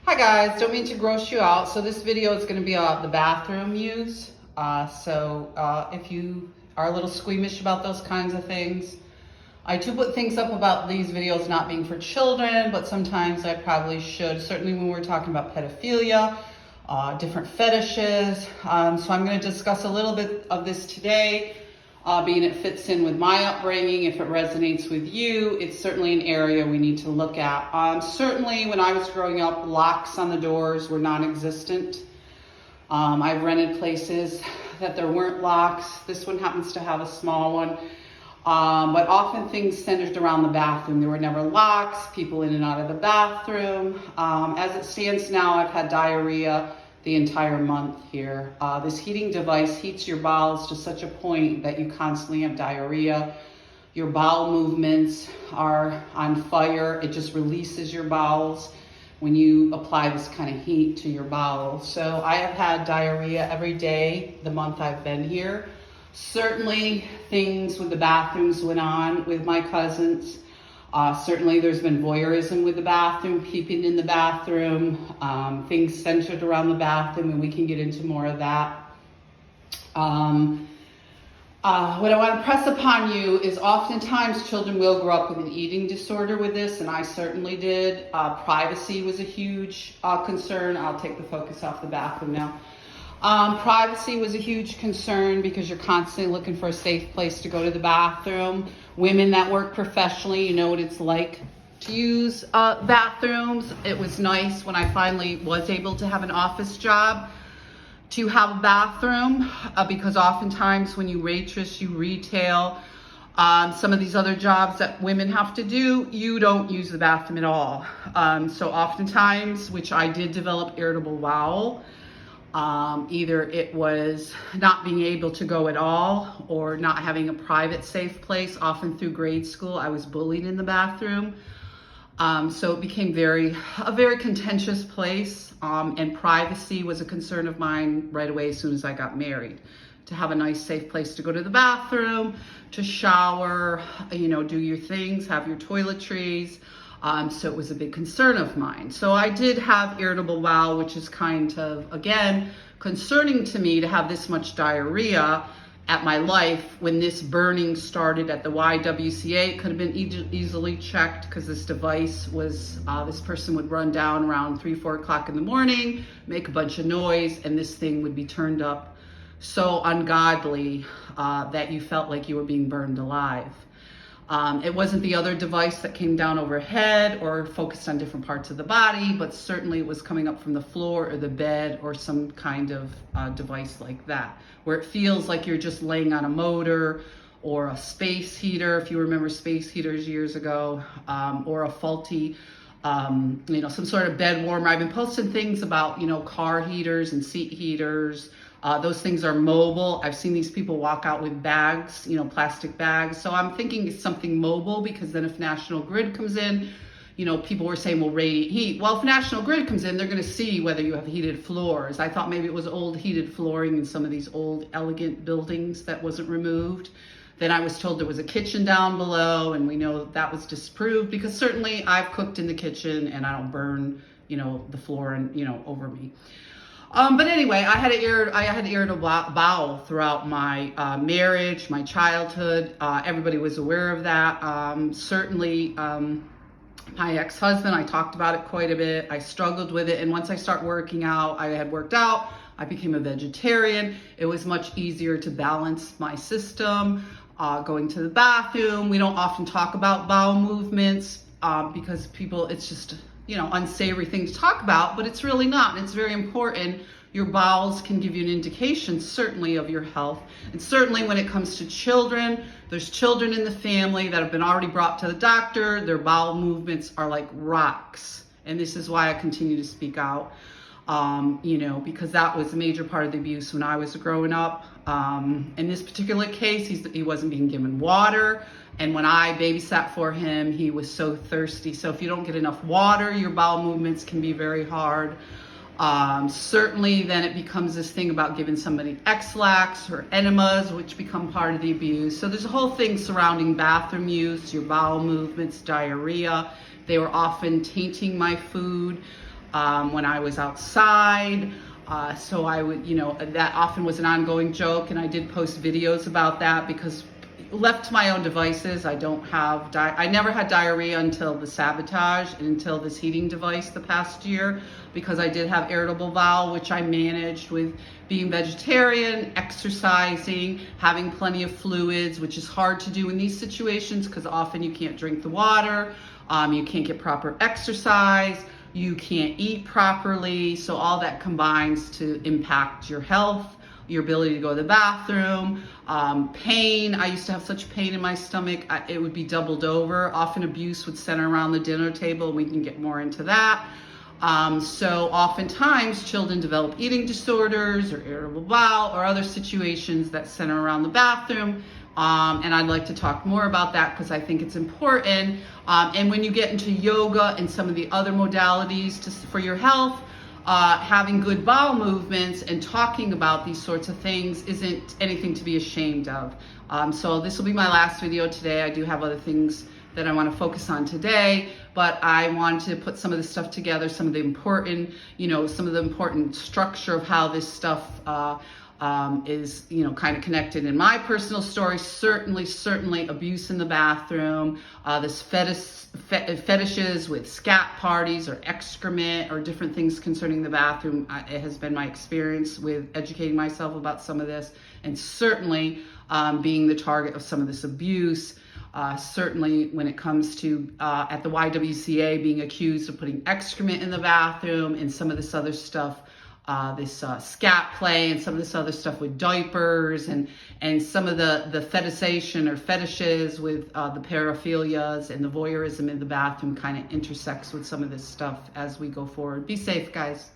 Hi guys, don't mean to gross you out. So this video is going to be about the bathroom use. If you are a little squeamish about those kinds of things, I do put things up about these videos not being for children, but sometimes I probably should, certainly when we're talking about pedophilia, different fetishes. So I'm going to discuss a little bit of this today, being it fits in with my upbringing. If it resonates with you, it's certainly an area we need to look at. Certainly when I was growing up, locks on the doors were non-existent. I've rented places that there weren't locks. This one happens to have a small one. But often things centered around the bathroom. There were never locks, people in and out of the bathroom. As it stands now, I've had diarrhea the entire month here. This heating device heats your bowels to such a point that you constantly have diarrhea. Your bowel movements are on fire. It just releases your bowels when you apply this kind of heat to your bowels. So I have had diarrhea every day the month I've been here. Certainly things with the bathrooms went on with my cousins. Certainly there's been voyeurism with the bathroom, peeping in the bathroom, things centered around the bathroom, and we can get into more of that. What I want to press upon you is oftentimes children will grow up with an eating disorder with this, and I certainly did. Privacy was a huge concern. I'll take the focus off the bathroom now. Privacy was a huge concern because you're constantly looking for a safe place to go to the bathroom. Women that work professionally, you know what it's like to use bathrooms. It was nice when I finally was able to have an office job to have a bathroom because oftentimes when you waitress, you retail, some of these other jobs that women have to do, you don't use the bathroom at all. So oftentimes, which I did develop irritable bowel, either it was not being able to go at all or not having a private safe place. Often through grade school, I was bullied in the bathroom. So it became a very contentious place, and privacy was a concern of mine right away as soon as I got married. To have a nice safe place to go to the bathroom, to shower, do your things, have your toiletries. So it was a big concern of mine. So I did have irritable bowel, which is kind of, again, concerning to me to have this much diarrhea at my life when this burning started at the YWCA. It could have been easily checked because this device was, this person would run down around 3, 4 o'clock in the morning, make a bunch of noise, and this thing would be turned up so ungodly that you felt like you were being burned alive. It wasn't the other device that came down overhead or focused on different parts of the body, but certainly it was coming up from the floor or the bed or some kind of device like that, where it feels like you're just laying on a motor or a space heater, if you remember space heaters years ago, or a faulty, some sort of bed warmer. I've been posting things about, car heaters and seat heaters. Those things are mobile. I've seen these people walk out with bags, plastic bags. So I'm thinking it's something mobile because then if National Grid comes in, people were saying, well, radiant heat. Well, if National Grid comes in, they're going to see whether you have heated floors. I thought maybe it was old heated flooring in some of these old elegant buildings that wasn't removed. Then I was told there was a kitchen down below, and we know that was disproved because certainly I've cooked in the kitchen and I don't burn, the floor and, over me. But anyway, I had irritable bowel throughout my marriage, my childhood. Everybody was aware of that. Certainly, my ex-husband, I talked about it quite a bit. I struggled with it. And once I started working out, I had worked out. I became a vegetarian. It was much easier to balance my system, going to the bathroom. We don't often talk about bowel movements because people, it's just unsavory thing to talk about, but it's really not. And it's very important. Your bowels can give you an indication, certainly, of your health. And certainly when it comes to children, there's children in the family that have been already brought to the doctor. Their bowel movements are like rocks. And this is why I continue to speak out, because that was a major part of the abuse when I was growing up. In this particular case, he wasn't being given water. And when I babysat for him, he was so thirsty. So if you don't get enough water, your bowel movements can be very hard. Certainly then it becomes this thing about giving somebody X-Lax or enemas, which become part of the abuse. So there's a whole thing surrounding bathroom use, your bowel movements, diarrhea. They were often tainting my food. when I was outside. So I would, that often was an ongoing joke, and I did post videos about that because left to my own devices, I never had diarrhea until the sabotage and until this heating device the past year, because I did have irritable bowel, which I managed with being vegetarian, exercising, having plenty of fluids, which is hard to do in these situations because often you can't drink the water, you can't get proper exercise, you can't eat properly. So all that combines to impact your health, your ability to go to the bathroom, pain. I used to have such pain in my stomach, it would be doubled over. Often abuse would center around the dinner table. We can get more into that. So oftentimes children develop eating disorders or irritable bowel or other situations that center around the bathroom. And I'd like to talk more about that because I think it's important. And when you get into yoga and some of the other modalities for your health, having good bowel movements and talking about these sorts of things isn't anything to be ashamed of. So this will be my last video today. I do have other things that I want to focus on today, but I want to put some of this stuff together, some of the important, structure of how this stuff is, kind of connected in my personal story. Certainly abuse in the bathroom, this fetishes with scat parties or excrement or different things concerning the bathroom. It has been my experience with educating myself about some of this, and certainly being the target of some of this abuse. Certainly when it comes to at the YWCA being accused of putting excrement in the bathroom and some of this other stuff, this scat play and some of this other stuff with diapers and some of the fetishization or fetishes with the paraphilias and the voyeurism in the bathroom kind of intersects with some of this stuff as we go forward. Be safe, guys.